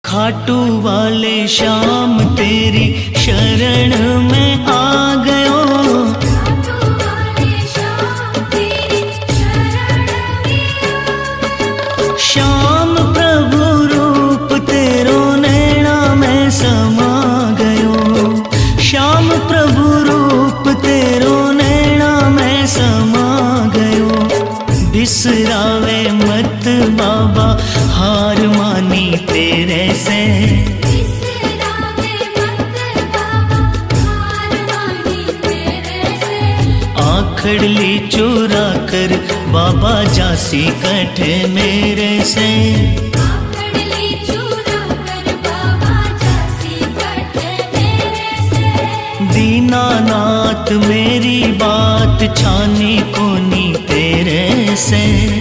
खाटू वाले श्याम तेरी शरण में आ गयो। श्याम प्रभु रूप तेरो नैना में समा गयो। श्याम प्रभु रूप तेरो नैना में समा गयो। बिसरावे मत बाबा हार मानी तेरे से। आखड़ली चुरा कर बाबा जासी कठ मेरे से। दीनानाथ मेरी बात छानी कोनी तेरे से।